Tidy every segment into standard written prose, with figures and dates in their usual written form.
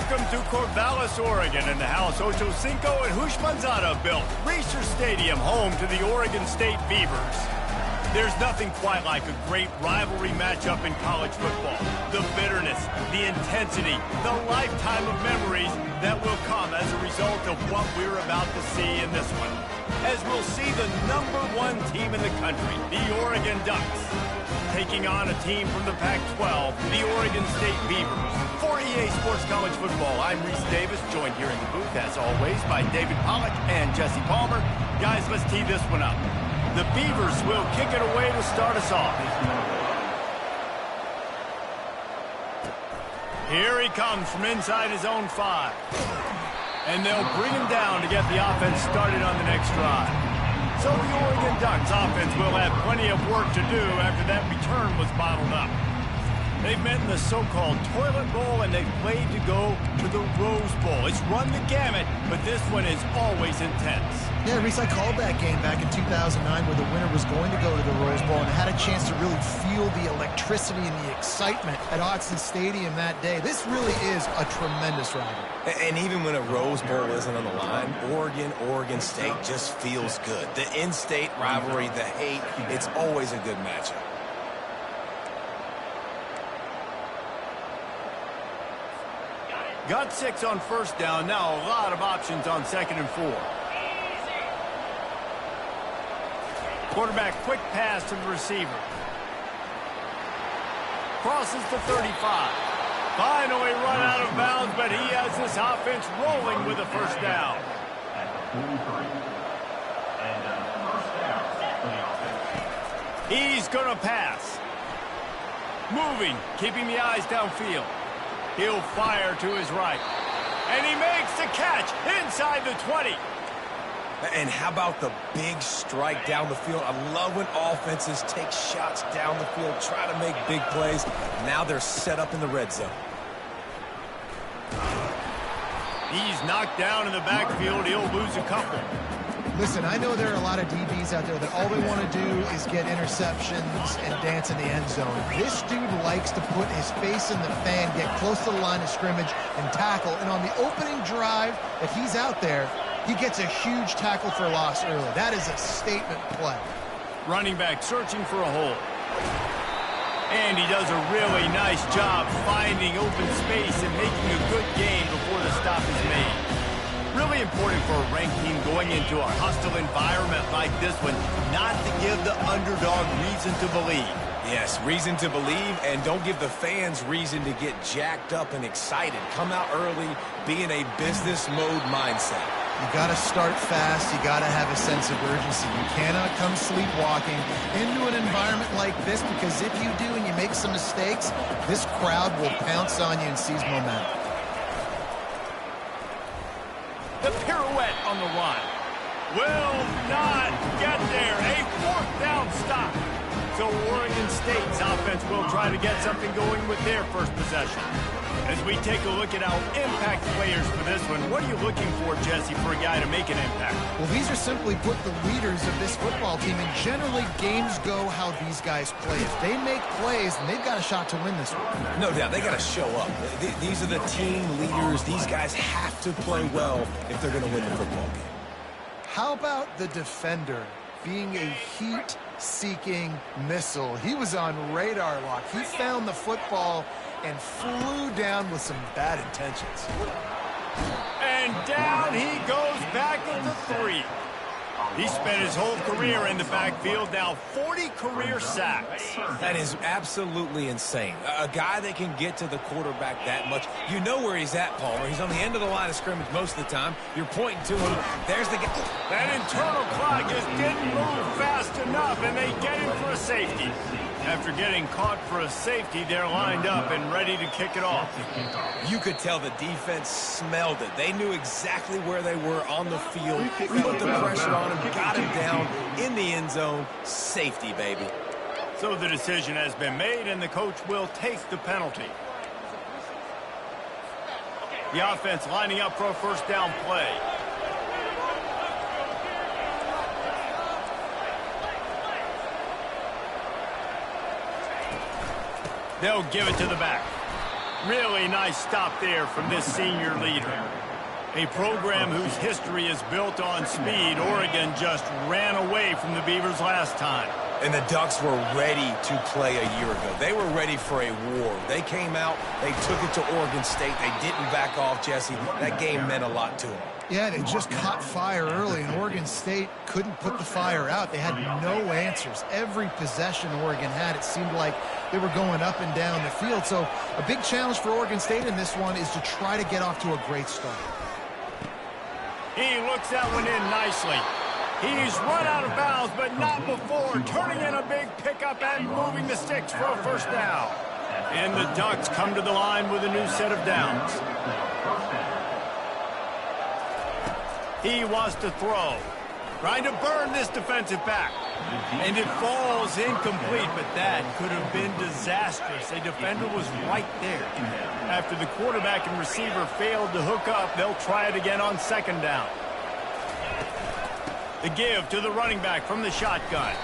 Welcome to Corvallis, Oregon, in the House Ocho Cinco and Hushmanzada built Reser Stadium, home to the Oregon State Beavers. There's nothing quite like a great rivalry matchup in college football. The bitterness, the intensity, the lifetime of memories that will come as a result of what we're about to see in this one. As we'll see the #1 team in the country, the Oregon Ducks, taking on a team from the Pac-12, the Oregon State Beavers. For EA Sports College Football, I'm Reese Davis, joined here in the booth, as always, by David Pollack and Jesse Palmer. Guys, let's tee this one up. The Beavers will kick it away to start us off. Here he comes from inside his own 5. And they'll bring him down to get the offense started on the next drive. So the Oregon Ducks offense will have plenty of work to do after that return was bottled up. They've met in the so-called toilet bowl, and they've played to go to the Rose Bowl. It's run the gamut, but this one is always intense. Yeah, Reese, I called that game back in 2009 where the winner was going to go to the Rose Bowl and had a chance to really feel the electricity and the excitement at Autzen Stadium that day. This really is a tremendous rivalry. And even when a Rose Bowl isn't on the line, Oregon State just feels good. The in-state rivalry, the hate, it's always a good matchup. Got 6 on first down. Now a lot of options on 2nd and 4. Quarterback quick pass to the receiver. Crosses the 35. Finally run out of bounds, but he has this offense rolling with a first down. He's going to pass. Moving, keeping the eyes downfield. He'll fire to his right. And he makes the catch inside the 20. And how about the big strike down the field? I love when offenses take shots down the field, try to make big plays. Now they're set up in the red zone. He's knocked down in the backfield. He'll lose a couple. Listen, I know there are a lot of DBs out there that all they want to do is get interceptions and dance in the end zone. This dude likes to put his face in the fan, get close to the line of scrimmage, and tackle. And on the opening drive that he's out there, he gets a huge tackle for loss early. That is a statement play. Running back searching for a hole. And he does a really nice job finding open space and making a good gain before the stop is made. Really important for a ranked team going into a hostile environment like this one, not to give the underdog reason to believe. Yes, reason to believe, and don't give the fans reason to get jacked up and excited. Come out early, be in a business mode mindset. You got to start fast. You got to have a sense of urgency. You cannot come sleepwalking into an environment like this, because if you do and you make some mistakes, this crowd will pounce on you and seize momentum. The pirouette on the run will not get there. A 4th down stop. So Oregon State's offense will try to get something going with their first possession. As we take a look at our impact players for this one, what are you looking for, Jesse, for a guy to make an impact? Well, these are simply put the leaders of this football team, and generally games go how these guys play. If they make plays, then they've got a shot to win this one. No doubt, they got to show up. These are the team leaders. These guys have to play well if they're going to win the football game. How about the defender being a heat-seeking missile? He was on radar lock. He found the football and flew down with some bad intentions. And down he goes back at the 3. He spent his whole career in the backfield, now 40 career sacks. That is absolutely insane. A guy that can get to the quarterback that much. You know where he's at, Palmer. He's on the end of the line of scrimmage most of the time. You're pointing to him. There's the guy. That internal clock just didn't move fast enough, and they get him for a safety. After getting caught for a safety, they're lined up and ready to kick it off. You could tell the defense smelled it. They knew exactly where they were on the field, put the pressure on him, got him down in the end zone. Safety, baby. So the decision has been made, and the coach will take the penalty. The offense lining up for a first down play. They'll give it to the back. Really nice stop there from this senior leader. A program whose history is built on speed. Oregon just ran away from the Beavers last time. And the Ducks were ready to play a year ago. They were ready for a war. They came out, they took it to Oregon State. They didn't back off, Jesse. That game meant a lot to them. Yeah, they just caught fire early, and Oregon State couldn't put the fire out. They had no answers. Every possession Oregon had, it seemed like they were going up and down the field. So a big challenge for Oregon State in this one is to try to get off to a great start. He looks that one in nicely. He's run out of bounds, but not before turning in a big pickup and moving the sticks for a first down. And the Ducks come to the line with a new set of downs. He wants to throw. Trying to burn this defensive back. And it falls incomplete, but that could have been disastrous. A defender was right there. After the quarterback and receiver failed to hook up, they'll try it again on second down. The give to the running back from the shotgun.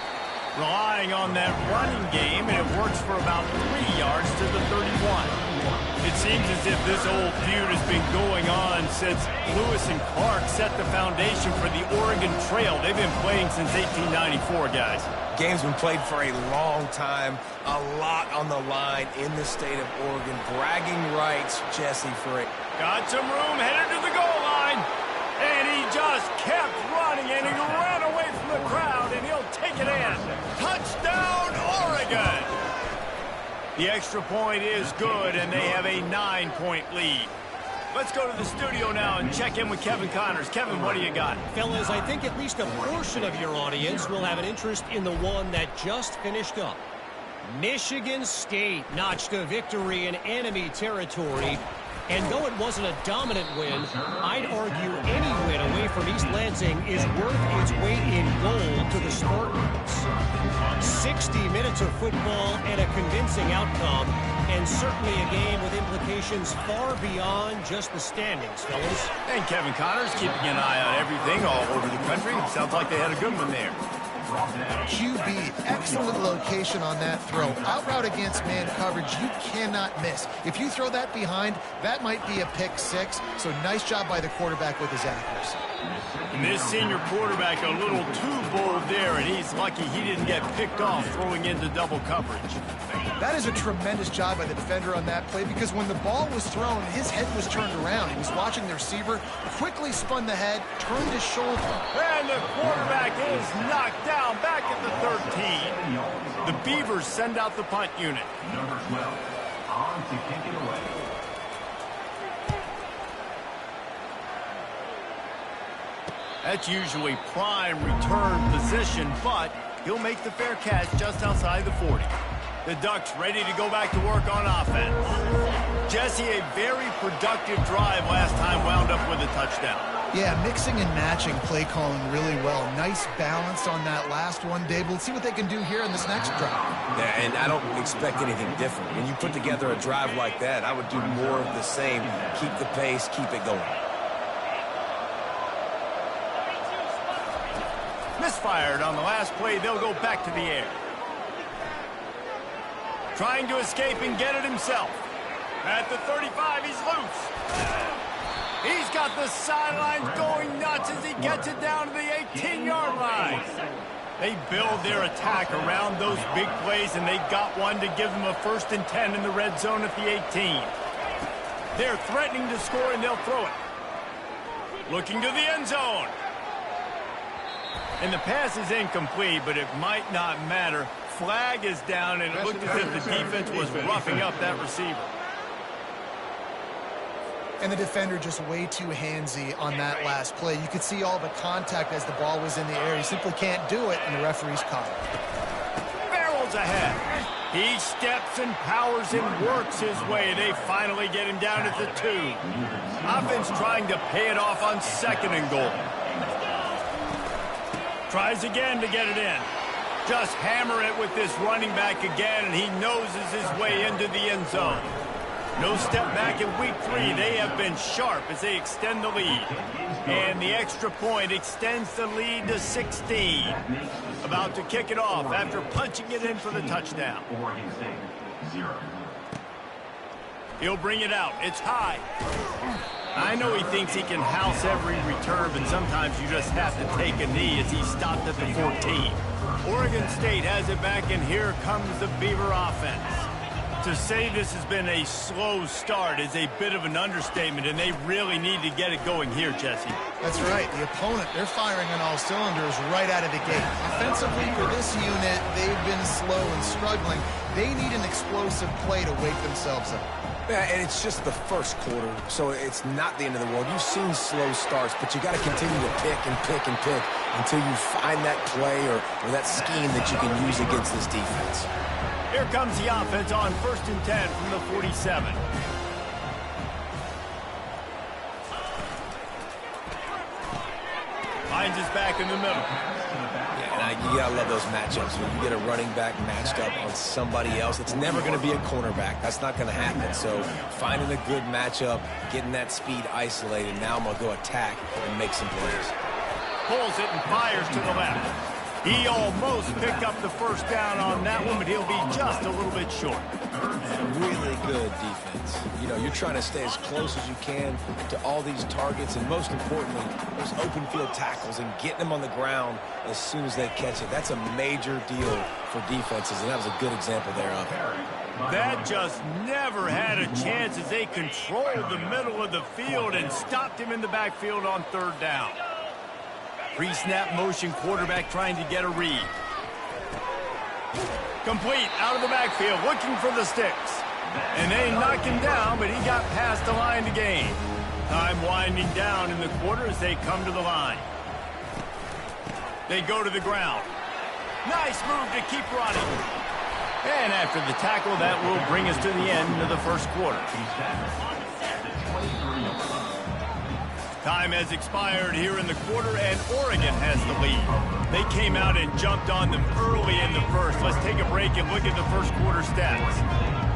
Relying on that running game, and it works for about 3 yards to the 31. It seems as if this old feud has been going on since Lewis and Clark set the foundation for the Oregon Trail. They've been playing since 1894, guys. Game's been played for a long time. A lot on the line in the state of Oregon. Bragging rights, Jesse, for it. Got some room, headed to the goal line. And he just kept running, and he ran away from the crowd, and he'll take it in. Touchdown, Oregon! The extra point is good, and they have a 9-point lead. Let's go to the studio now and check in with Kevin Connors. Kevin, what do you got? Fellas, I think at least a portion of your audience will have an interest in the one that just finished up. Michigan State notched a victory in enemy territory. And though it wasn't a dominant win, I'd argue any win away from East Lansing is worth its weight in gold to the Spartans. 60 minutes of football and a convincing outcome, and certainly a game with implications far beyond just the standings, fellas. And Kevin Connors keeping an eye on everything all over the country. Sounds like they had a good one there. QB, excellent location on that throw. Out route against man coverage, you cannot miss. If you throw that behind, that might be a pick six. So nice job by the quarterback with his accuracy. And this senior quarterback a little too bold there, and he's lucky he didn't get picked off throwing into double coverage. That is a tremendous job by the defender on that play, because when the ball was thrown, his head was turned around. He was watching the receiver, quickly spun the head, turned his shoulder. And the quarterback is knocked down back at the 13. The Beavers send out the punt unit. Number 12, on to kick it away. That's usually prime return position, but he'll make the fair catch just outside the 40. The Ducks ready to go back to work on offense. Jesse, a very productive drive last time wound up with a touchdown. Yeah, mixing and matching play calling really well. Nice balance on that last one, Dave. Let's see what they can do here in this next drive. Yeah, and I don't expect anything different. When you put together a drive like that, I would do more of the same. Keep the pace, keep it going. Misfired on the last play. They'll go back to the air. Trying to escape and get it himself. At the 35, he's loose. He's got the sidelines going nuts as he gets it down to the 18-yard line. They build their attack around those big plays, and they got one to give them a 1st and 10 in the red zone at the 18. They're threatening to score, and they'll throw it. Looking to the end zone. And the pass is incomplete, but it might not matter. Flag is down, and it looked as if the defense was roughing up that receiver. And the defender just way too handsy on that last play. You could see all the contact as the ball was in the air. He simply can't do it, and the referee's caught it. Barrels ahead. He steps and powers and works his way. They finally get him down at the 2. Offense trying to pay it off on 2nd and goal. Tries again to get it in. Just hammer it with this running back again, and he noses his way into the end zone. No step back in week 3. They have been sharp as they extend the lead. And the extra point extends the lead to 16. About to kick it off after punching it in for the touchdown. Oregon State, 0. He'll bring it out. It's high. I know he thinks he can house every return, but sometimes you just have to take a knee as he stopped at the 14. Oregon State has it back, and here comes the Beaver offense. To say this has been a slow start is a bit of an understatement, and they really need to get it going here, Jesse. That's right. The opponent, they're firing on all cylinders right out of the gate. Offensively, for this unit, they've been slow and struggling. They need an explosive play to wake themselves up. Yeah, and it's just the first quarter, so it's not the end of the world. You've seen slow starts, but you got to continue to pick and pick and pick until you find that play or that scheme that you can use against this defense. Here comes the offense on 1st and 10 from the 47. Finds his back in the middle. You gotta love those matchups when you get a running back matched up on somebody else. It's never going to be a cornerback. That's not going to happen. So finding a good matchup, getting that speed isolated. Now I'm going to go attack and make some plays. Pulls it and fires to the left. He almost picked up the first down on that one, but he'll be just a little bit short. Really good defense. You know, you're trying to stay as close as you can to all these targets, and most importantly, those open field tackles and getting them on the ground as soon as they catch it. That's a major deal for defenses, and that was a good example there of it. That just never had a chance as they controlled the middle of the field and stopped him in the backfield on 3rd down. Pre-snap motion quarterback trying to get a read. Complete out of the backfield, looking for the sticks. And they knock him down, but he got past the line to gain. Time winding down in the quarter as they come to the line. They go to the ground. Nice move to keep running. And after the tackle, that will bring us to the end of the first quarter. Time has expired here in the quarter, and Oregon has the lead. They came out and jumped on them early in the first. Let's take a break and look at the first quarter stats.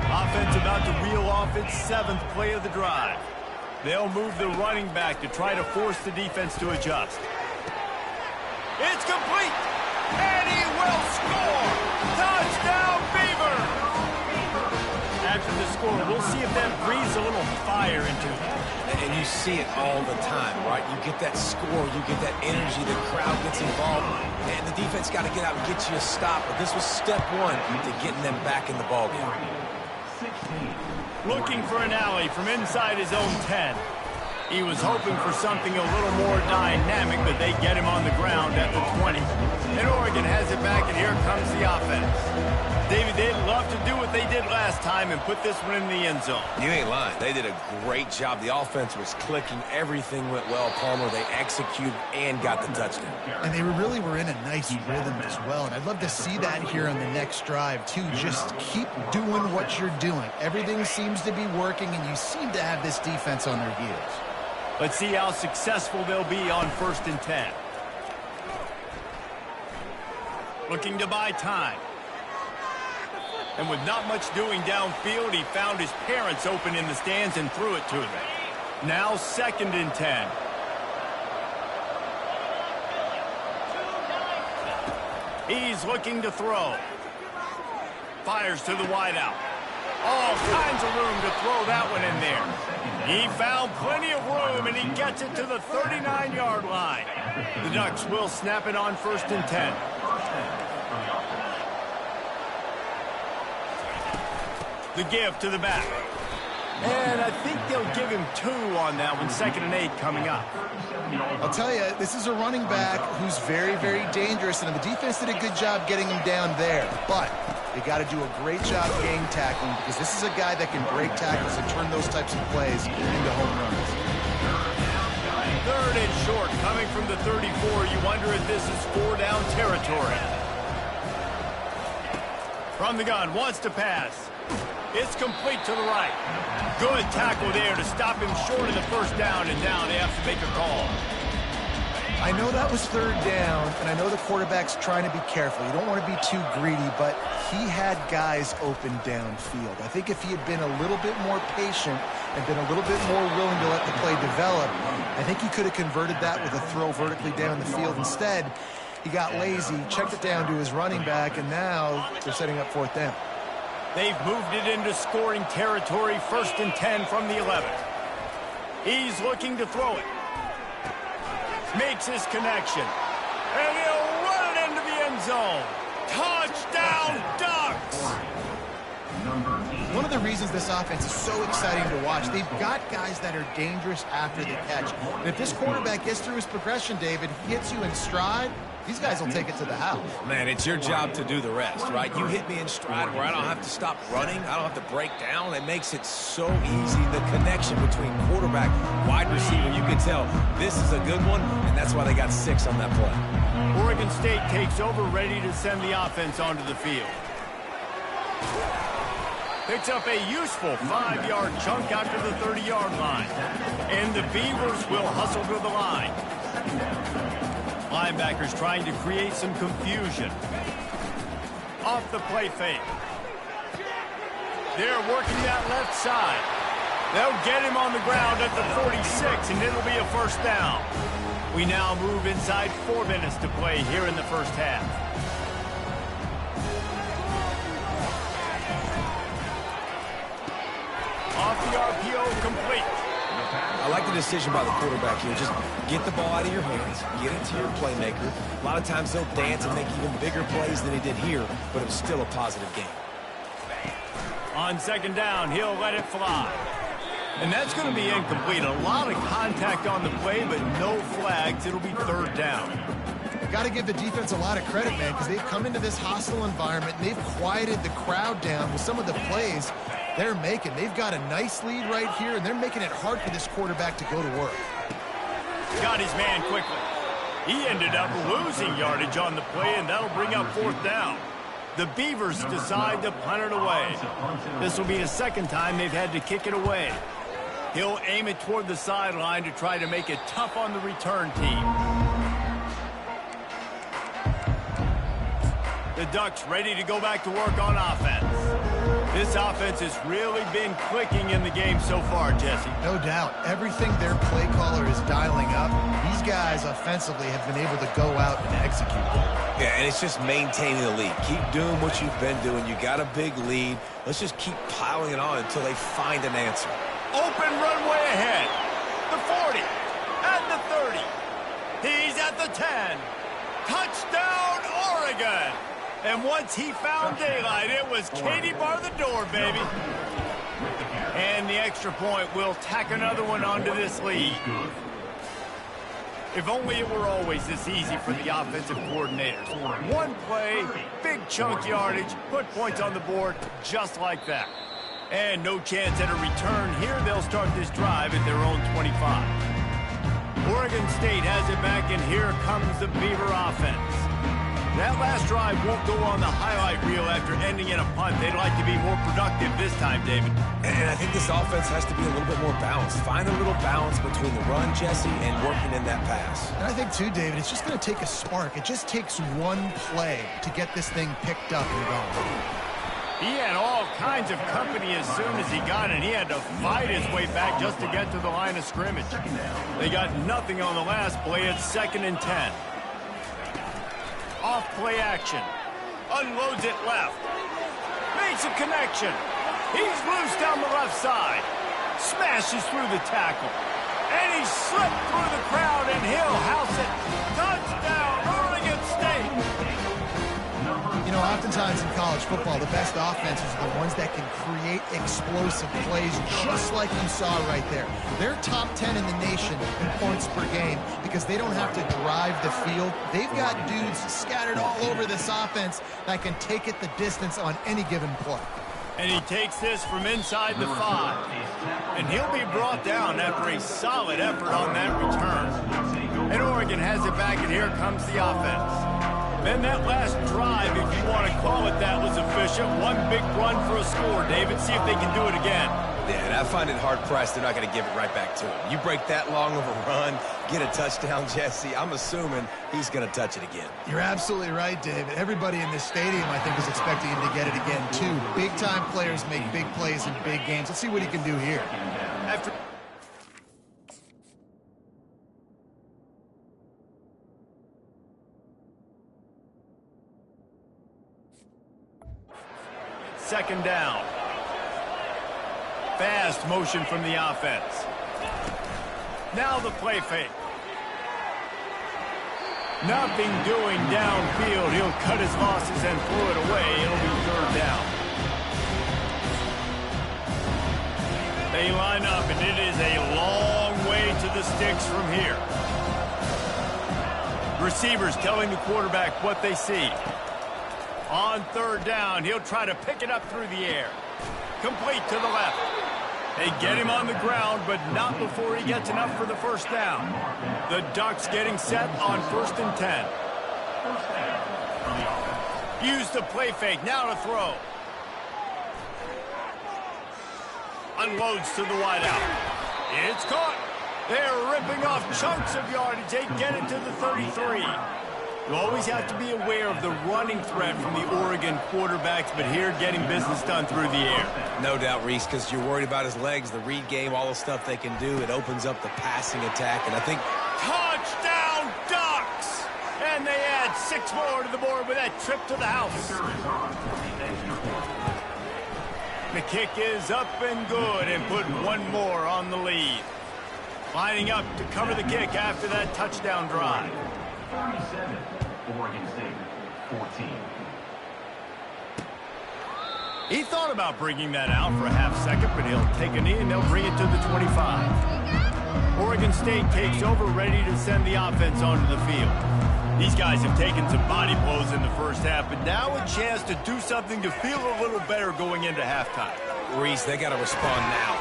Offense about to reel off its 7th play of the drive. They'll move the running back to try to force the defense to adjust. It's complete, and he will score! Touchdown, Beaver! After the score, we'll see if that breathes a little fire into them. And you see it all the time, right? You get that score, you get that energy, the crowd gets involved, and the defense got to get out and get you a stop. But this was step 1 to getting them back in the ballgame. Looking for an alley from inside his own 10. He was hoping for something a little more dynamic, but they get him on the ground at the 20. And Oregon has it back, and here comes the offense. David, they'd love to do what they did last time and put this one in the end zone. You ain't lying. They did a great job. The offense was clicking. Everything went well, Palmer. They executed and got the touchdown. And they really were in a nice rhythm as well. And I'd love to see that here on the next drive, too. Just keep doing what you're doing. Everything seems to be working, and you seem to have this defense on their heels. Let's see how successful they'll be on 1st and 10. Looking to buy time. And with not much doing downfield, he found his parents open in the stands and threw it to them. Now 2nd and 10. He's looking to throw. Fires to the wideout. All kinds of room to throw that one in there. He found plenty of room, and he gets it to the 39-yard line. The Ducks will snap it on 1st and 10. The give to the back. And I think they'll give him 2 on that one. 2nd and 8 coming up. I'll tell you, this is a running back who's very, very dangerous, and the defense did a good job getting him down there. But they got to do a great job game tackling, because this is a guy that can break tackles and turn those types of plays into home runs. 3rd and short, coming from the 34. You wonder if this is 4-down territory. From the gun, wants to pass. It's complete to the right. Good tackle there to stop him short of the first down, and now they have to make a call. I know that was 3rd down, and I know the quarterback's trying to be careful. You don't want to be too greedy, but he had guys open downfield. I think if he had been a little bit more patient and been a little bit more willing to let the play develop, I think he could have converted that with a throw vertically down the field. Instead, he got lazy, checked it down to his running back, and now they're setting up 4th down. They've moved it into scoring territory, 1st and 10 from the 11. He's looking to throw it. Makes his connection. And he'll run it into the end zone. Touchdown, Ducks! One of the reasons this offense is so exciting to watch, they've got guys that are dangerous after the catch. And if this quarterback gets through his progression, David, hits you in stride, these guys will take it to the house. Man, it's your job to do the rest, right? You hit me in stride where I don't have to stop running. I don't have to break down. It makes it so easy. The connection between quarterback, wide receiver, you can tell this is a good one, and that's why they got 6 on that play. Oregon State takes over, ready to send the offense onto the field. Picks up a useful 5-yard chunk after the 30-yard line. And the Beavers will hustle to the line. Linebackers trying to create some confusion. Off the play fake. They're working that left side. They'll get him on the ground at the 46, and it'll be a 1st down. We now move inside 4 minutes to play here in the 1st half. Off the RPO, complete. I like the decision by the quarterback here. Just get the ball out of your hands, get it to your playmaker. A lot of times they'll dance and make even bigger plays than he did here, but it was still a positive game. On 2nd down, he'll let it fly. And that's going to be incomplete. A lot of contact on the play, but no flags. It'll be 3rd down. Got to give the defense a lot of credit, man, because they've come into this hostile environment, and they've quieted the crowd down with some of the plays they're making. They've got a nice lead right here, and they're making it hard for this quarterback to go to work. Got his man quickly. He ended up losing yardage on the play, and that'll bring up 4th down. The Beavers decide to punt it away. This will be the 2nd time they've had to kick it away. He'll aim it toward the sideline to try to make it tough on the return team. The Ducks ready to go back to work on offense. This offense has really been clicking in the game so far, Jesse. No doubt. Everything their play caller is dialing up, these guys offensively have been able to go out and execute. Yeah, and it's just maintaining the lead. Keep doing what you've been doing. You got a big lead. Let's just keep piling it on until they find an answer. Open runway ahead. The 40. At the 30. He's at the 10. Touchdown, Oregon. And once he found daylight, it was Katie bar the door, baby. And the extra point will tack another one onto this lead. If only it were always this easy for the offensive coordinators. One play, big chunk yardage, put points on the board just like that. And no chance at a return here. They'll start this drive at their own 25. Oregon State has it back, and here comes the Beaver offense. That last drive won't go on the highlight reel after ending in a punt. They'd like to be more productive this time, David. And I think this offense has to be a little bit more balanced. Find a little balance between the run, Jesse, and working in that pass. And I think, too, David, it's just going to take a spark. It just takes one play to get this thing picked up and going. He had all kinds of company as soon as he got it. He had to fight his way back just to get to the line of scrimmage. They got nothing on the last play. It's 2nd and 10. Off play action. Unloads it left. Makes a connection. He's loose down the left side. Smashes through the tackle. And he slipped through the crowd, and he'll house it. Touchdown, Oregon State. You know, oftentimes in college football, the best offenses are the ones that can create explosive plays, just like you saw right there. They're top 10 in the nation in points per game because they don't have to drive the field. They've got dudes scattered all over this offense that can take it the distance on any given play. And he takes this from inside the 5. And he'll be brought down after a solid effort on that return. And Oregon has it back, and here comes the offense. Then that last drive, if you want to call it that, was efficient. One big run for a score, David. See if they can do it again. Yeah, and I find it hard-pressed they're not going to give it right back to him. You break that long of a run, get a touchdown, Jesse, I'm assuming he's going to touch it again. You're absolutely right, David. Everybody in this stadium, I think, is expecting him to get it again, too. Big-time players make big plays in big games. Let's see what he can do here. After second down. Fast motion from the offense. Now the play fake. Nothing doing downfield. He'll cut his losses and throw it away. It'll be third down. They line up, and it is a long way to the sticks from here. Receivers telling the quarterback what they see. On third down, he'll try to pick it up through the air. Complete to the left. They get him on the ground, but not before he gets enough for the first down. The Ducks getting set on 1st and 10. Use the play fake, now to throw. Unloads to the wideout. It's caught. They're ripping off chunks of yardage. They get it to the 33. You always have to be aware of the running threat from the Oregon quarterbacks, but here getting business done through the air. No doubt, Reese, because you're worried about his legs, the read game, all the stuff they can do. It opens up the passing attack, and I think... Touchdown, Ducks! And they add 6 more to the board with that trip to the house. The kick is up and good, and put 1 more on the lead. Lining up to cover the kick after that touchdown drive. 37, Oregon State, 14. He thought about bringing that out for a half second, but he'll take a knee and they'll bring it to the 25. Oregon State takes over, ready to send the offense onto the field. These guys have taken some body blows in the first half, but now a chance to do something to feel a little better going into halftime. Reese, they got to respond now.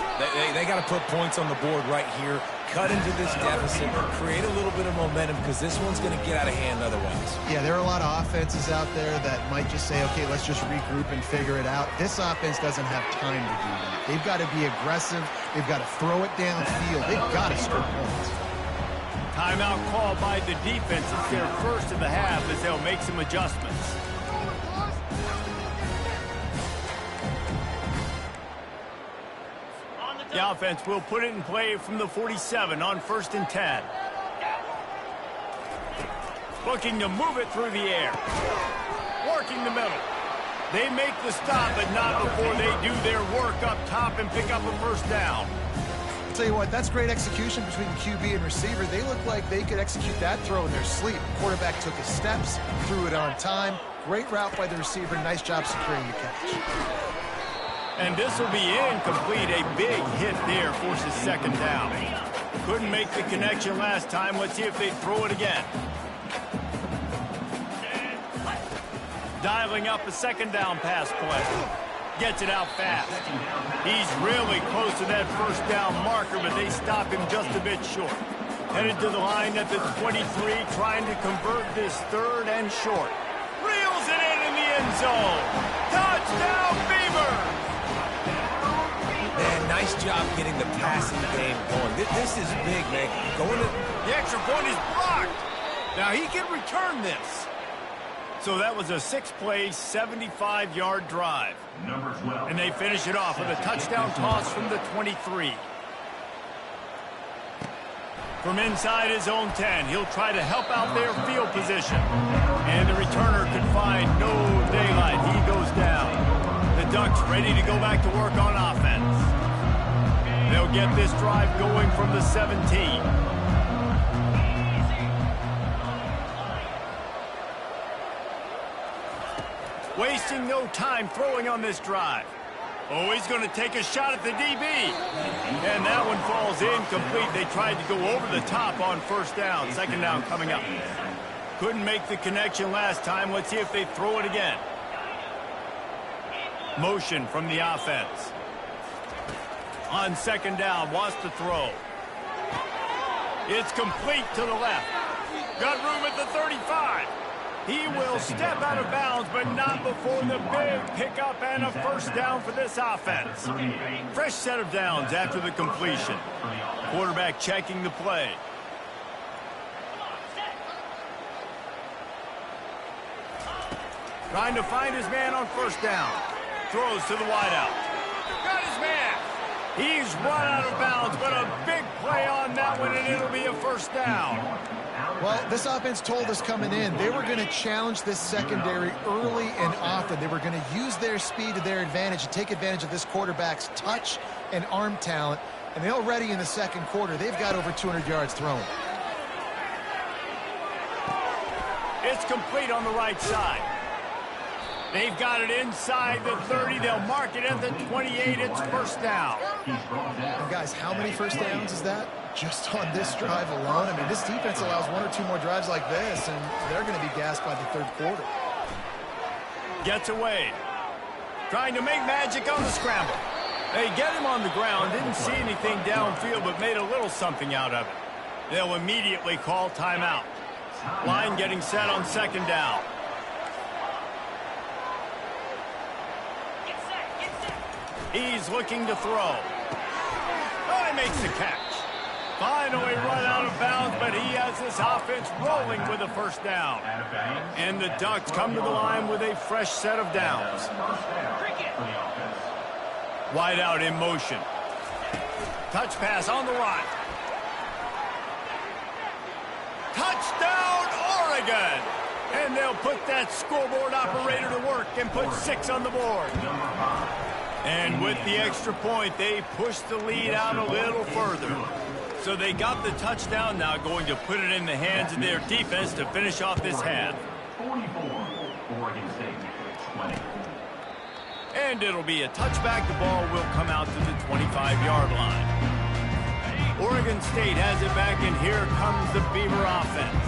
They got to put points on the board right here, cut into this deficit, create a little bit of momentum, because this one's going to get out of hand otherwise. Yeah, there are a lot of offenses out there that might just say, okay, let's just regroup and figure it out. This offense doesn't have time to do that. They've got to be aggressive. They've got to throw it downfield. They've got to score points. Timeout called by the defense. It's their first of the half as they'll make some adjustments. The offense will put it in play from the 47 on 1st and 10. Looking to move it through the air. Working the middle. They make the stop, but not before they do their work up top and pick up a first down. I'll tell you what, that's great execution between the QB and receiver. They look like they could execute that throw in their sleep. Quarterback took his steps, threw it on time. Great route by the receiver. Nice job securing the catch. And this will be incomplete. A big hit there forces second down. Couldn't make the connection last time. Let's see if they throw it again. Dialing up a second down pass play. Gets it out fast. He's really close to that first down marker, but they stop him just a bit short. Headed to the line at the 23, trying to convert this 3rd and short. Reels it in the end zone. Touchdown, Beavers! Man, nice job getting the passing game going. This is big, man. Going to... The extra point is blocked. Now he can return this. So that was a 6-play, 75-yard drive. Number 12. And they finish it off with a touchdown toss from the 23. From inside his own 10, he'll try to help out their field position. And the returner could find no daylight. He goes down. The Ducks ready to go back to work on offense. They'll get this drive going from the 17. Wasting no time throwing on this drive. Oh, he's going to take a shot at the DB. And that one falls incomplete. They tried to go over the top on first down. Second down coming up. Couldn't make the connection last time. Let's see if they throw it again. Motion from the offense. On second down, wants to throw. It's complete to the left. Got room at the 35. He will step out of bounds, but not before the big pickup and a first down for this offense. Fresh set of downs after the completion. Quarterback checking the play. Trying to find his man on first down. Throws to the wideout. Got his man. He's run out of bounds, but a big play on that one, and it'll be a first down. Well, this offense told us coming in they were going to challenge this secondary early and often. They were going to use their speed to their advantage and take advantage of this quarterback's touch and arm talent. And they already in the second quarter, they've got over 200 yards thrown. It's complete on the right side. They've got it inside the 30. They'll mark it at the 28. It's first down. And guys, how many first downs is that? Just on this drive alone. I mean, this defense allows one or two more drives like this, and they're going to be gassed by the third quarter. Gets away. Trying to make magic on the scramble. They get him on the ground. Didn't see anything downfield, but made a little something out of it. They'll immediately call timeout. Line getting set on second down. He's looking to throw. Oh, he makes the catch. Finally run out of bounds, but he has this offense rolling with a first down. And the Ducks come to the line with a fresh set of downs. Wide out in motion. Touch pass on the right. Touchdown, Oregon! And they'll put that scoreboard operator to work and put 6 on the board. And with the extra point, they push the lead out a little further. So they got the touchdown, now going to put it in the hands of their defense to finish off this half. 44, Oregon State, 20. And it'll be a touchback. The ball will come out to the 25-yard line. Oregon State has it back, and here comes the Beaver offense.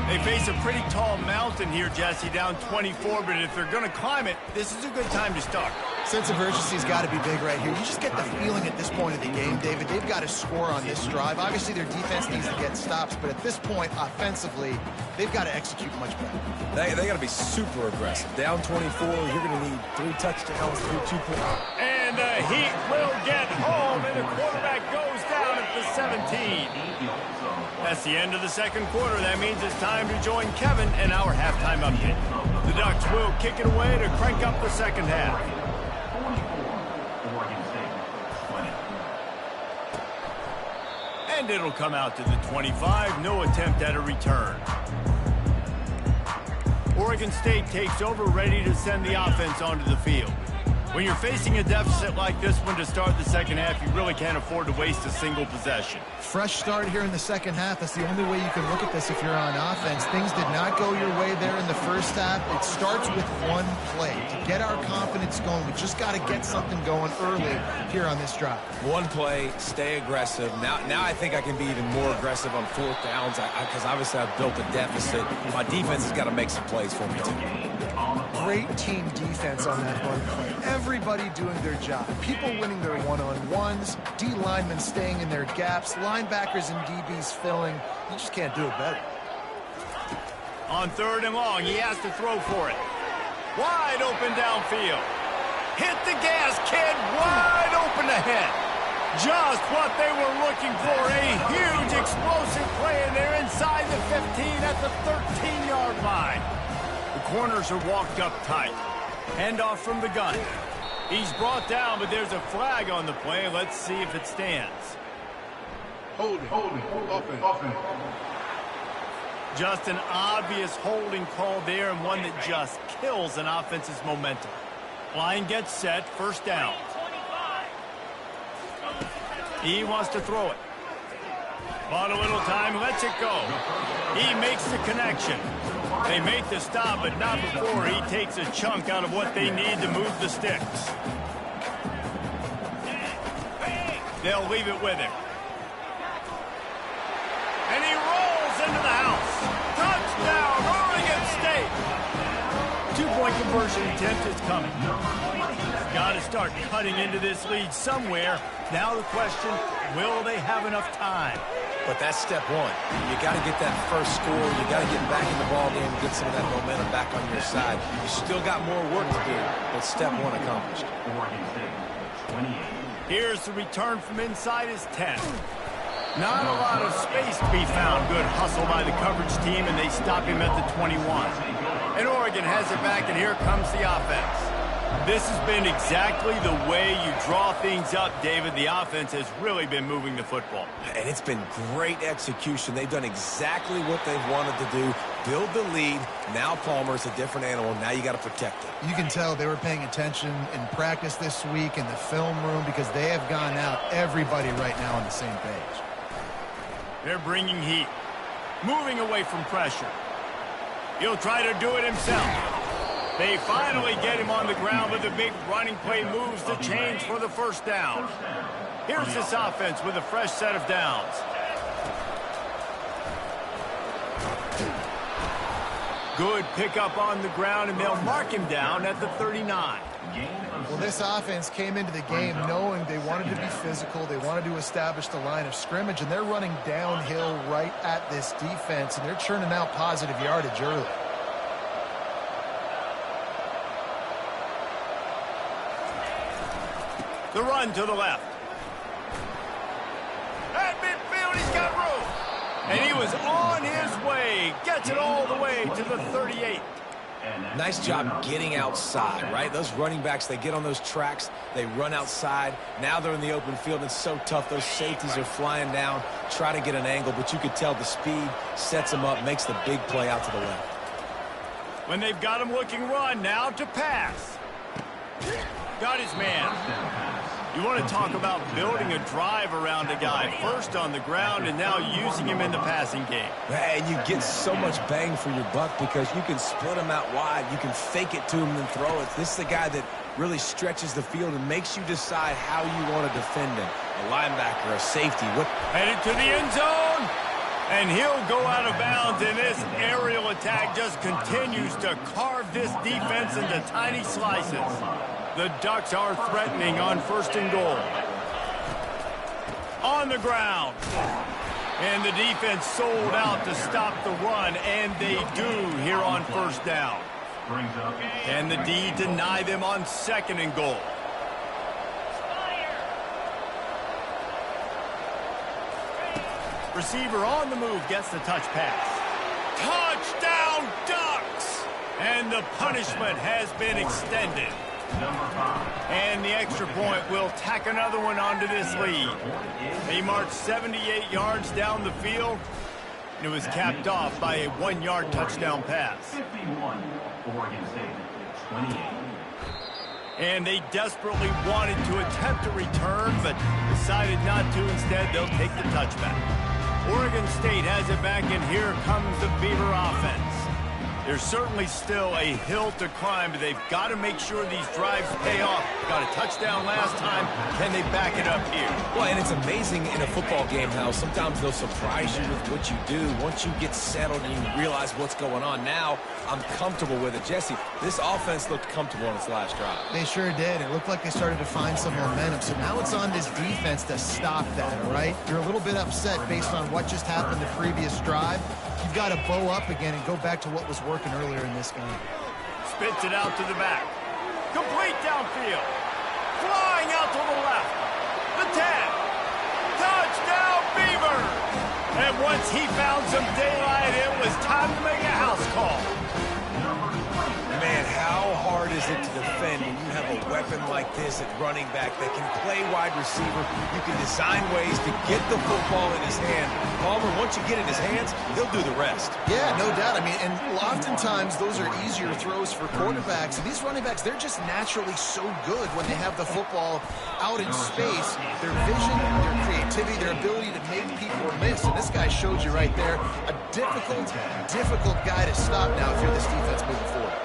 They face a pretty tall mountain here, Jesse, down 24, but if they're going to climb it, this is a good time to start. Sense of urgency's got to be big right here. You just get the feeling at this point of the game, David, they've got to score on this drive. Obviously, their defense needs to get stops, but at this point, offensively, they've got to execute much better. They got to be super aggressive. Down 24, you're going to need 3 touchdowns, 3 2-point. And the Heat will get home, and the quarterback goes down at the 17. That's the end of the second quarter. That means it's time to join Kevin in our halftime update. The Ducks will kick it away to crank up the second half. 44, Oregon State, 20. And it'll come out to the 25. No attempt at a return. Oregon State takes over, ready to send the offense onto the field. When you're facing a deficit like this one to start the second half, you really can't afford to waste a single possession. Fresh start here in the second half. That's the only way you can look at this if you're on offense. Things did not go your way there in the first half. It starts with one play. To get our confidence going, we just got to get something going early here on this drive. One play, stay aggressive. Now I think I can be even more aggressive on 4th downs because obviously I've built a deficit. My defense has got to make some plays for me too. Great team defense on that run play. Everybody doing their job. People winning their one-on-ones, D linemen staying in their gaps, linebackers and DBs filling. You just can't do it better. On 3rd and long, he has to throw for it. Wide open downfield. Hit the gas, kid. Wide open ahead. Just what they were looking for. A huge explosive play, and they're inside the 15 at the 13-yard line. The corners are walked up tight. Handoff from the gun. He's brought down, but there's a flag on the play. Let's see if it stands. Holding, offense. Just an obvious holding call there, and one that just kills an offense's momentum. Line gets set, first down. He wants to throw it. Bought a little time, lets it go. He makes the connection. They make the stop, but not before he takes a chunk out of what they need to move the sticks. They'll leave it with him. And he rolls into the house. Touchdown, Oregon State! 2-point conversion attempt is coming. Got to start cutting into this lead somewhere. Now the question, will they have enough time? But that's step one. You got to get that first score. You got to get back in the ball game and get some of that momentum back on your side. You still got more work to do, but step one accomplished. Oregon State, 28. Here's the return from inside his 10. Not a lot of space to be found. Good hustle by the coverage team, and they stop him at the 21. And Oregon has it back, and here comes the offense. This has been exactly the way you draw things up, David. The offense has really been moving the football. And it's been great execution. They've done exactly what they've wanted to do. Build the lead. Now Palmer's a different animal. Now you got to protect it. You can tell they were paying attention in practice this week in the film room because they have gone out everybody right now on the same page. They're bringing heat. Moving away from pressure. He'll try to do it himself. They finally get him on the ground with a big running play moves the change for the first down. Here's this offense with a fresh set of downs. Good pickup on the ground, and they'll mark him down at the 39. Well, this offense came into the game knowing they wanted to be physical. They wanted to establish the line of scrimmage, and they're running downhill right at this defense, and they're churning out positive yardage early. The run to the left. At midfield, he's got room. And he was on his way. Gets it all the way to the 38. Nice job getting outside, right? Those running backs, they get on those tracks, they run outside. Now they're in the open field. It's so tough. Those safeties are flying down, try to get an angle, but you could tell the speed sets them up, makes the big play out to the left. When they've got him looking run, now to pass. Got his man. You want to talk about building a drive around a guy. First on the ground and now using him in the passing game. And you get so much bang for your buck because you can split him out wide. You can fake it to him and throw it. This is the guy that really stretches the field and makes you decide how you want to defend him. A linebacker, a safety. Headed to the end zone. And he'll go out of bounds, and this aerial attack just continues to carve this defense into tiny slices. The Ducks are threatening on 1st and goal. On the ground. And the defense sold out to stop the run, and they do here on 1st down. Can the D deny them on 2nd and goal? Receiver on the move gets the touch pass. Touchdown, Ducks! And the punishment has been extended. And the extra point will tack another one onto this lead. They marched 78 yards down the field, and it was capped off by a 1-yard touchdown pass. 51, Oregon State, 28. And they desperately wanted to attempt a return, but decided not to. Instead, they'll take the touchback. Oregon State has it back, and here comes the Beaver offense. There's certainly still a hill to climb, but they've got to make sure these drives pay off. Got a touchdown last time. Can they back it up here? Well, and it's amazing in a football game how sometimes they'll surprise you with what you do. Once you get settled and you realize what's going on, now I'm comfortable with it. Jesse, this offense looked comfortable on its last drive. They sure did. It looked like they started to find some momentum. So now it's on this defense to stop that, all right? You're a little bit upset based on what just happened the previous drive. You've got to bow up again and go back to what was working earlier in this game. Spits it out to the back. Complete downfield. Flying out to the left. The 10. Touchdown, Beaver! And once he found some daylight, it was time to make a house call. Man, how hard is it to defend when you have a weapon like this at running back that can play wide receiver? You can design ways to get the football in his hand. Palmer, once you get it in his hands, he'll do the rest. Yeah, no doubt. I mean, and oftentimes those are easier throws for quarterbacks. And these running backs, they're just naturally so good when they have the football out in space. Their vision, their creativity, their ability to make people miss. And this guy showed you right there, a difficult guy to stop now if you're this defense moving forward.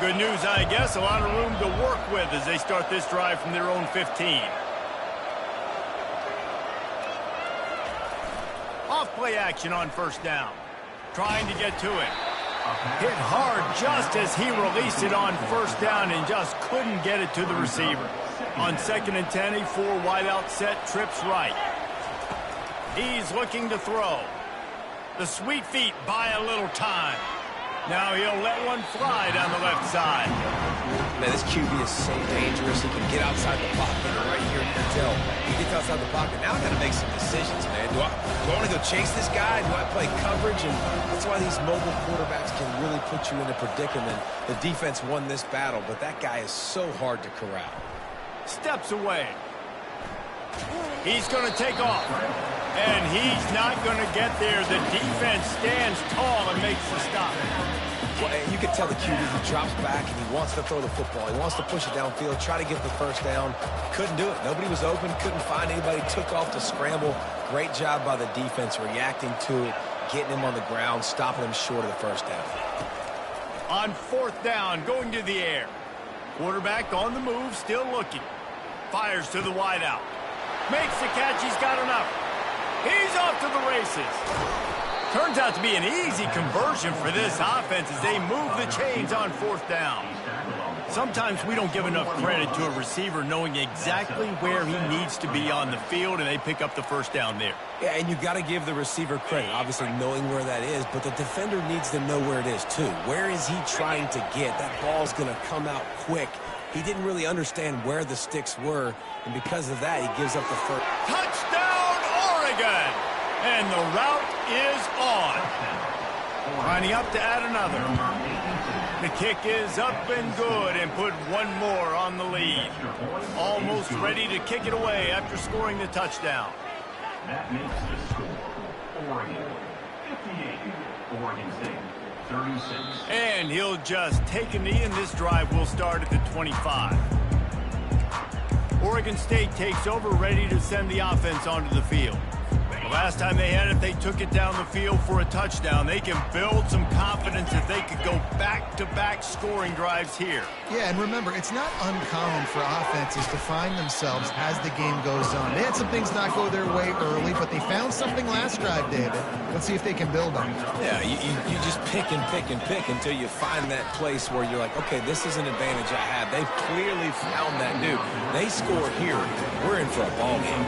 Good news, I guess. A lot of room to work with as they start this drive from their own 15. Off play action on 1st down. Trying to get to it. Hit hard just as he released it on 1st down and just couldn't get it to the receiver. On 2nd and 10, a 4 wideout set, trips right. He's looking to throw. The sweet feet buy a little time. Now he'll let one fly down the left side. Man, this QB is so dangerous. He can get outside the pocket, or right here, you can tell. He gets outside the pocket. Now I got to make some decisions, man. Do I want to go chase this guy? Do I play coverage? And that's why these mobile quarterbacks can really put you in a predicament. The defense won this battle, but that guy is so hard to corral. Steps away. He's going to take off. And he's not going to get there. The defense stands tall and makes the stop. Well, you can tell the QB, he drops back and he wants to throw the football. He wants to push it downfield, try to get the first down. Couldn't do it. Nobody was open, couldn't find anybody, took off to scramble. Great job by the defense reacting to it, getting him on the ground, stopping him short of the first down. On fourth down, going to the air. Quarterback on the move, still looking. Fires to the wideout. Makes the catch, he's got enough. He's off to the races. Turns out to be an easy conversion for this offense as they move the chains on fourth down. Sometimes we don't give enough credit to a receiver knowing exactly where he needs to be on the field, and they pick up the first down there. Yeah, and you got to give the receiver credit, obviously knowing where that is, but the defender needs to know where it is too. Where is he trying to get? That ball's going to come out quick. He didn't really understand where the sticks were, and because of that, he gives up the first. Touchdown, Oregon! And the route is on. Lining up to add another. The kick is up and good and put one more on the lead. Almost ready to kick it away after scoring the touchdown. That makes the score. Oregon 58, Oregon State 36. And he'll just take a knee, and this drive will start at the 25. Oregon State takes over, ready to send the offense onto the field. The last time they had it, they took it down the field for a touchdown. They can build some confidence that they could go back-to-back scoring drives here. Yeah, and remember, it's not uncommon for offenses to find themselves as the game goes on. They had some things not go their way early, but they found something last drive, David. Let's see if they can build on it. Yeah, you just pick and pick and pick until you find that place where you're like, okay, this is an advantage I have. They've clearly found that dude. They score here. We're in for a ball game.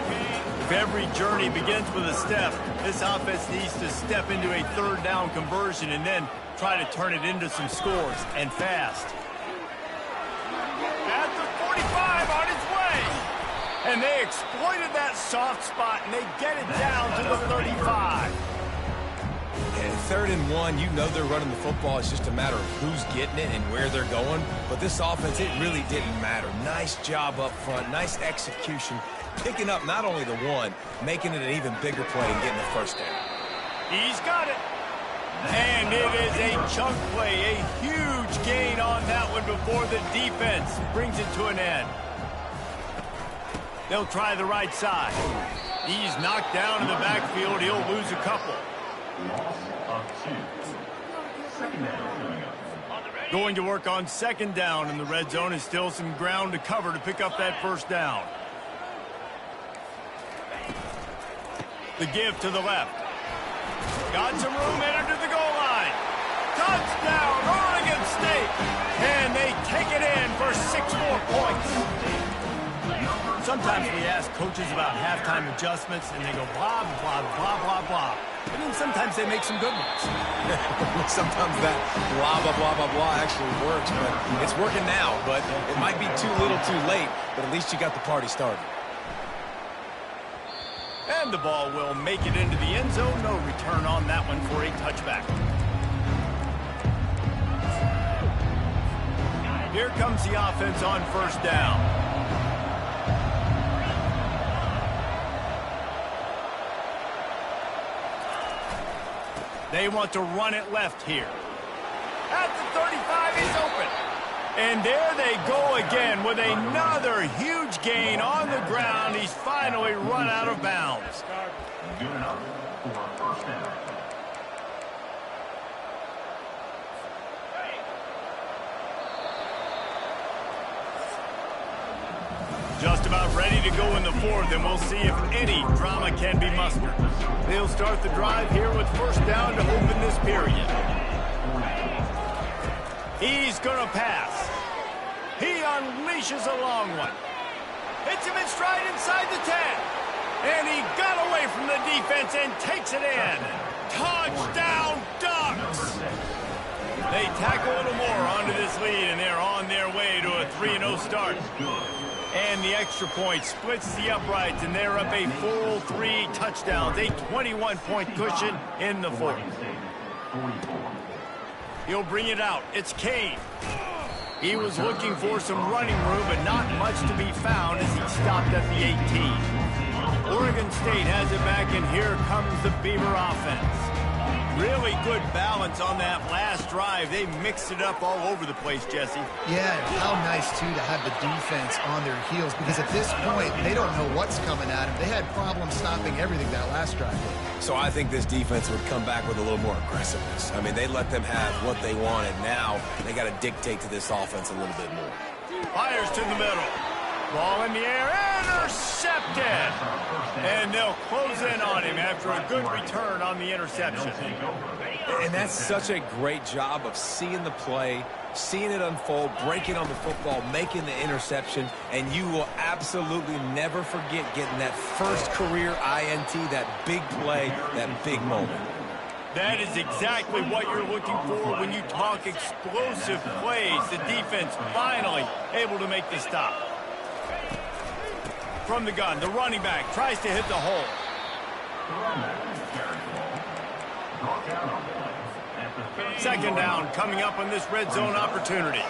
If every journey begins with a step, this offense needs to step into a third down conversion and then try to turn it into some scores, and fast. At the 45, on its way. And they exploited that soft spot, and they get it down to the 35. And 3rd and 1, you know they're running the football. It's just a matter of who's getting it and where they're going. But this offense, it really didn't matter. Nice job up front, nice execution. Picking up not only the one, making it an even bigger play and getting the first down. He's got it. And it is a chunk play, a huge gain on that one before the defense brings it to an end. They'll try the right side. He's knocked down in the backfield. He'll lose a couple. Loss of 2. Second down coming up. Going to work on second down in the red zone, and still some ground to cover to pick up that first down. The give to the left. Got some room, entered to the goal line. Touchdown, Oregon State. And they take it in for 6 more points. Sometimes we ask coaches about halftime adjustments, and they go blah, blah, blah, blah, blah. And then sometimes they make some good ones. Sometimes that blah, blah, blah, blah, blah actually works, but it's working now. But it might be too little too late, but at least you got the party started. And the ball will make it into the end zone. No return on that one for a touchback. Here comes the offense on first down. They want to run it left here. At the 35, he's open. And there they go again with another huge gain on the ground. He's finally run out of bounds. Good enough for a first down. Just about ready to go in the fourth, and we'll see if any drama can be mustered. They'll start the drive here with first down to open this period. He's going to pass. He unleashes a long one. Hits him in stride inside the 10. And he got away from the defense and takes it in. Touchdown, Ducks! They tack a little more onto this lead, and they're on their way to a 3-0 start. And the extra point splits the uprights, and they're up a full 3 touchdowns, a 21-point cushion in the fourth. He'll bring it out. It's Kane. He was looking for some running room, but not much to be found as he stopped at the 18. Oregon State has it back, and here comes the Beaver offense. Really good balance on that last drive. They mixed it up all over the place, Jesse. Yeah, and how nice, too, to have the defense on their heels, because at this point, they don't know what's coming at them. They had problems stopping everything that last drive. So I think this defense would come back with a little more aggressiveness. I mean, they let them have what they wanted. Now they got to dictate to this offense a little bit more. Fires to the middle. Ball in the air, intercepted! And they'll close in on him after a good return on the interception. And that's such a great job of seeing the play, seeing it unfold, breaking on the football, making the interception, and you will absolutely never forget getting that first career INT, that big play, that big moment. That is exactly what you're looking for when you talk explosive plays. The defense finally able to make the stop. From the gun, the running back tries to hit the hole. Second down coming up on this red zone opportunity.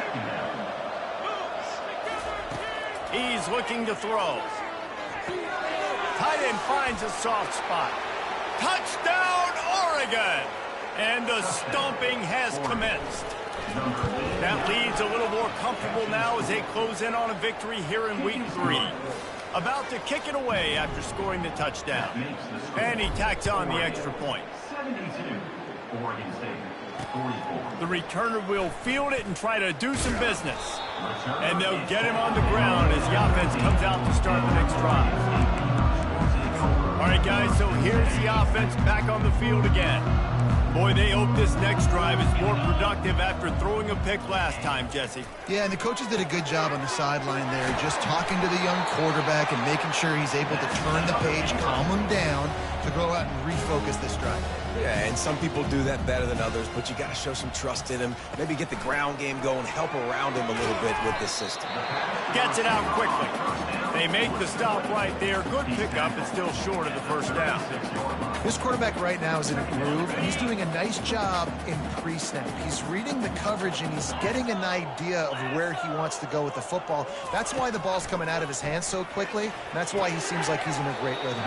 He's looking to throw. Tight end finds a soft spot. Touchdown, Oregon! And the stomping has commenced. That leads a little more comfortable now as they close in on a victory here in week 3. About to kick it away after scoring the touchdown. And he tacks on the extra point. 72, Oregon State, 44. The returner will field it and try to do some business. And they'll get him on the ground as the offense comes out to start the next drive. All right, guys, so here's the offense back on the field again. Boy, they hope this next drive is more productive after throwing a pick last time, Jesse. Yeah, and the coaches did a good job on the sideline there, just talking to the young quarterback and making sure he's able to turn the page, calm him down, to go out and refocus this drive. Yeah, and some people do that better than others, but you got to show some trust in him, maybe get the ground game going, help around him a little bit with this system. Gets it out quickly. They make the stop right there. Good pickup, but still short of the first down. This quarterback right now is in a groove, and he's doing a nice job in pre-snap. He's reading the coverage, and he's getting an idea of where he wants to go with the football. That's why the ball's coming out of his hands so quickly, and that's why he seems like he's in a great rhythm.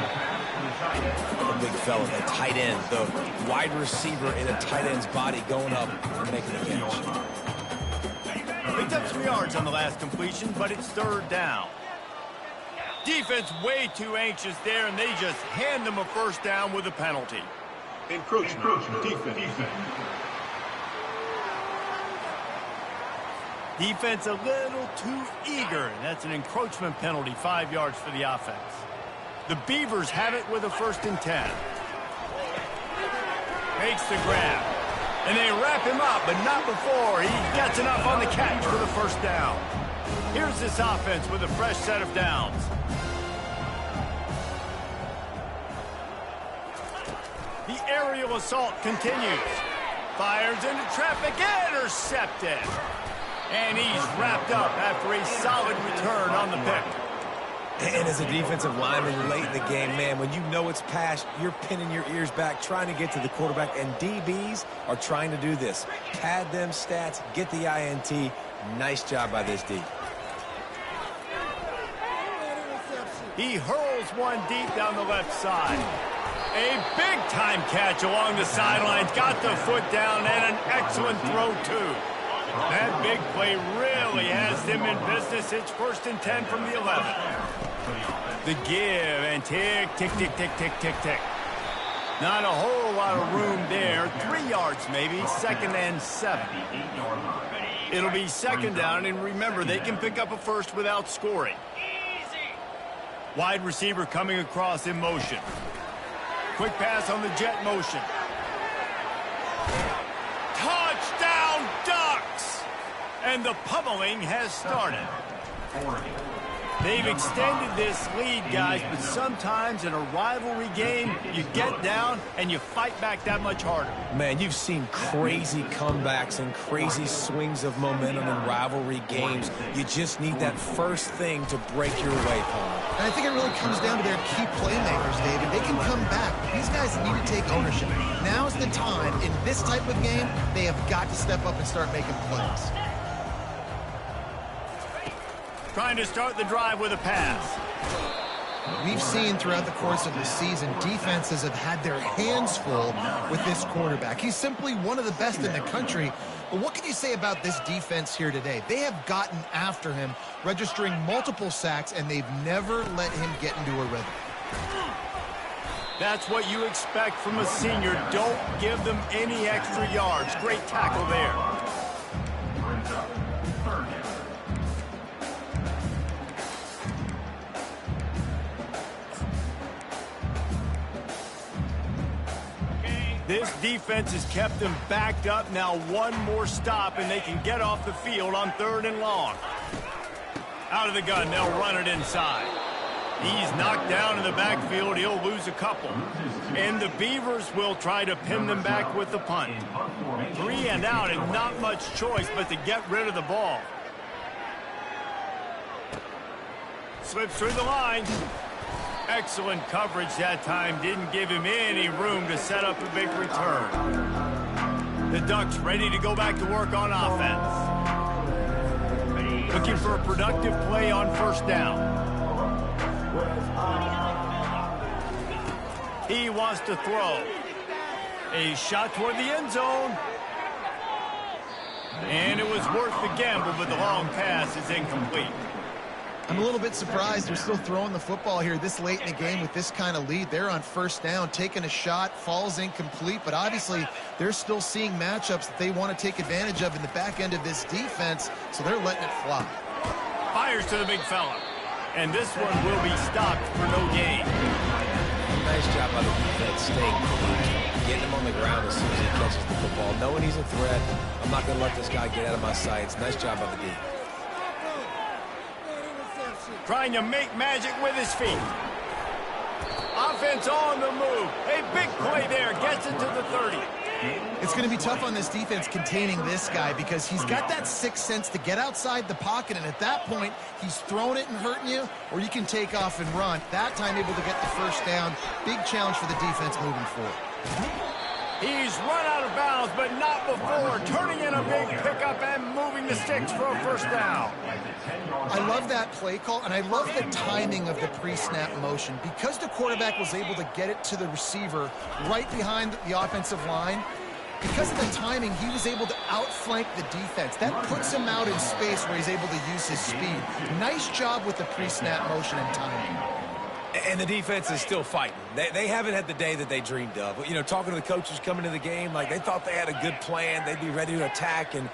The big fella, the tight end, the wide receiver in a tight end's body going up and making a catch. Picked up some yards on the last completion, but it's third down. Defense way too anxious there, and they just hand them a first down with a penalty. Encroachment. Defense. Defense a little too eager, and that's an encroachment penalty, 5 yards for the offense. The Beavers have it with a 1st and 10. Makes the grab. And they wrap him up, but not before he gets enough on the catch for the first down. Here's this offense with a fresh set of downs. The aerial assault continues. Fires into traffic, intercepted. And he's wrapped up after a solid return on the pick. And as a defensive lineman late in the game, man, when you know it's past, you're pinning your ears back, trying to get to the quarterback, and DBs are trying to do this. Pad them stats, get the INT. Nice job by this D. He hurls one deep down the left side. A big-time catch along the sidelines. Got the foot down, and an excellent throw, too. That big play really has them in business. It's 1st and 10 from the 11. The give, and tick, tick, tick, tick, tick, tick, tick. Not a whole lot of room there. 3 yards maybe, 2nd and 7. It'll be 2nd down, and remember, they can pick up a first without scoring. Wide receiver coming across in motion. Quick pass on the jet motion. Touchdown, Ducks! And the pummeling has started. They've extended this lead, guys, but sometimes in a rivalry game, you get down and you fight back that much harder. Man, you've seen crazy comebacks and crazy swings of momentum in rivalry games. You just need that first thing to break your way, Paul. And I think it really comes down to their key playmakers, David. They can come back. These guys need to take ownership. Now's the time. In this type of game, they have got to step up and start making plays. Trying to start the drive with a pass. We've seen throughout the course of the season, defenses have had their hands full with this quarterback. He's simply one of the best in the country. But what can you say about this defense here today? They have gotten after him, registering multiple sacks, and they've never let him get into a rhythm. That's what you expect from a senior. Don't give them any extra yards. Great tackle there. Brings up third down. This defense has kept them backed up. Now one more stop, and they can get off the field on 3rd and long. Out of the gun, they'll run it inside. He's knocked down in the backfield. He'll lose a couple. And the Beavers will try to pin them back with the punt. 3 and out, and not much choice but to get rid of the ball. Slips through the line. Excellent coverage that time. Didn't give him any room to set up a big return. The Ducks ready to go back to work on offense. Looking for a productive play on 1st down. He wants to throw. A shot toward the end zone. And it was worth the gamble, but the long pass is incomplete. I'm a little bit surprised they're still throwing the football here this late in the game with this kind of lead. They're on 1st down, taking a shot, falls incomplete, but obviously they're still seeing matchups that they want to take advantage of in the back end of this defense, so they're letting it fly. Fires to the big fella, and this one will be stopped for no gain. Nice job by the defense staying clean, getting him on the ground as soon as he catches the football, knowing he's a threat. I'm not going to let this guy get out of my sights. Nice job by the D. Trying to make magic with his feet. Offense on the move. A big play there. Gets it to the 30. It's going to be tough on this defense containing this guy because he's got that sixth sense to get outside the pocket, and at that point, he's throwing it and hurting you, or you can take off and run. That time able to get the 1st down. Big challenge for the defense moving forward. He's run out of bounds, but not before. Turning in a big pickup and moving the sticks for a 1st down. I love that play call, and I love the timing of the pre-snap motion. Because the quarterback was able to get it to the receiver right behind the offensive line, because of the timing, he was able to outflank the defense. That puts him out in space where he's able to use his speed. Nice job with the pre-snap motion and timing. And the defense is still fighting. They haven't had the day that they dreamed of. You know, talking to the coaches coming to the game, like they thought they had a good plan. They'd be ready to attack and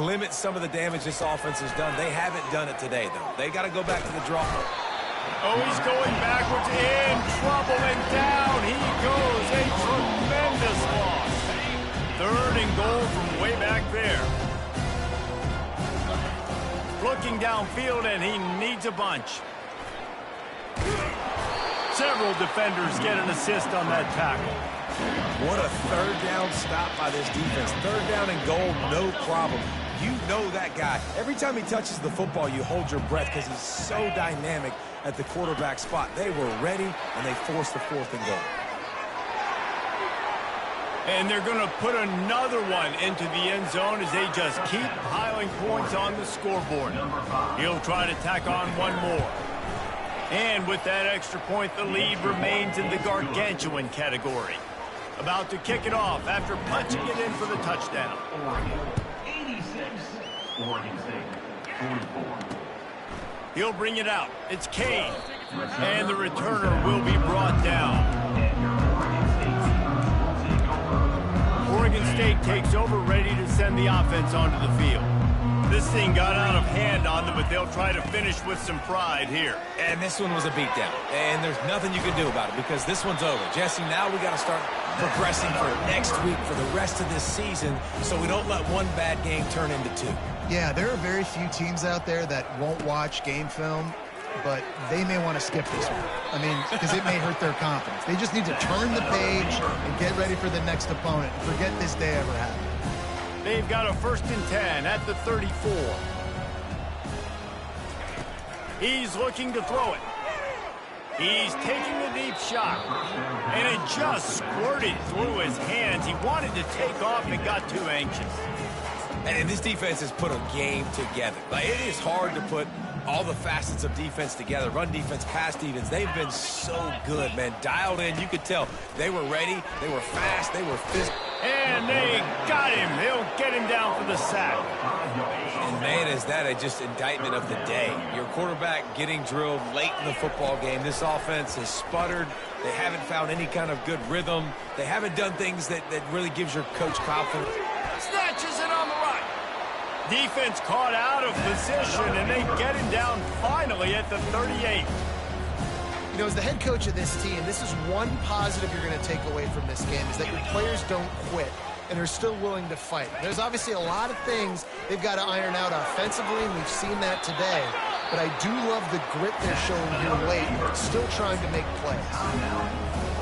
limit some of the damage this offense has done. They haven't done it today, though. They got to go back to the draw. Oh, he's going backwards, in trouble, and down he goes. A tremendous loss. 3rd and goal from way back there. Looking downfield, and he needs a bunch. Several defenders get an assist on that tackle. What a 3rd down stop by this defense. 3rd down and goal, no problem. You know that guy. Every time he touches the football, you hold your breath because he's so dynamic at the quarterback spot. They were ready, and they forced the 4th and goal. And they're going to put another one into the end zone as they just keep piling points on the scoreboard. He'll try to tack on one more. And with that extra point, the lead remains in the gargantuan category. About to kick it off after punching it in for the touchdown. Oregon 86, Oregon State 44. He'll bring it out. It's Kane. And the returner will be brought down. Oregon State takes over, ready to send the offense onto the field. This thing got out of hand on them, but they'll try to finish with some pride here. And this one was a beatdown. And there's nothing you can do about it because this one's over. Jesse, now we got to start progressing for next week, for the rest of this season, so we don't let one bad game turn into 2. Yeah, there are very few teams out there that won't watch game film but they may want to skip this one. I mean, because it may hurt their confidence. They just need to turn the page and get ready for the next opponent. Forget this day ever happened. They've got a 1st and 10 at the 34. He's looking to throw it. He's taking a deep shot. And it just squirted through his hands. He wanted to take off and got too anxious. And this defense has put a game together. Like, it is hard to put all the facets of defense together. Run defense, pass defense. They've been so good, man. Dialed in. You could tell they were ready. They were fast. They were physical. And they got him. They'll get him down for the sack. And, man, is that a just indictment of the day. Your quarterback getting drilled late in the football game. This offense has sputtered. They haven't found any kind of good rhythm. They haven't done things that really gives your coach confidence. Snatches it on the right. Defense caught out of position, and they get him down finally at the 38. You know, as the head coach of this team, this is one positive you're going to take away from this game, is that your players don't quit and are still willing to fight. There's obviously a lot of things they've got to iron out offensively, and we've seen that today. But I do love the grit they're showing here late, still trying to make plays.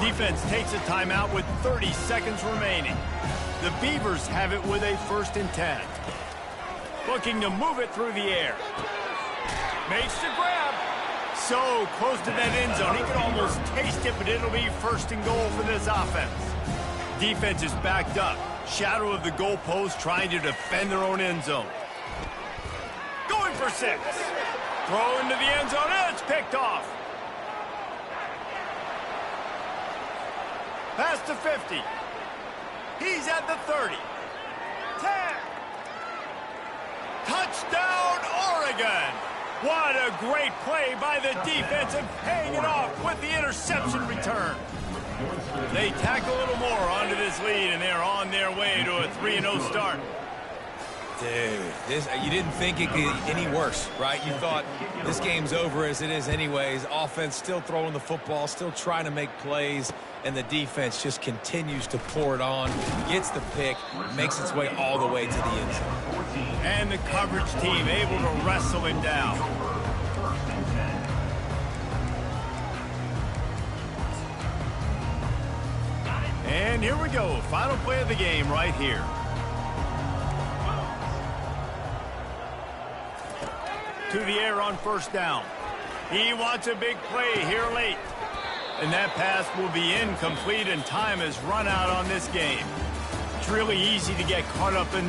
Defense takes a timeout with 30 seconds remaining. The Beavers have it with a 1st and 10. Looking to move it through the air. Makes the grab. So close to that end zone. He could almost taste it, but it'll be 1st and goal for this offense. Defense is backed up. Shadow of the goalpost, trying to defend their own end zone. Going for 6. Throw into the end zone, and it's picked off. Past the 50. He's at the 30. 10. Touchdown, Oregon. What a great play by the defense and paying it off with the interception return. They tack a little more onto this lead, and they're on their way to a 3-0 start. Dude, you didn't think it could get any worse, right? You thought this game's over as it is anyways. Offense still throwing the football, still trying to make plays, and the defense just continues to pour it on, gets the pick, makes its way all the way to the end zone. And the coverage team able to wrestle him down. And here we go, final play of the game right here. To the air on 1st down. He wants a big play here late. And that pass will be incomplete, and time has run out on this game. It's really easy to get caught up in the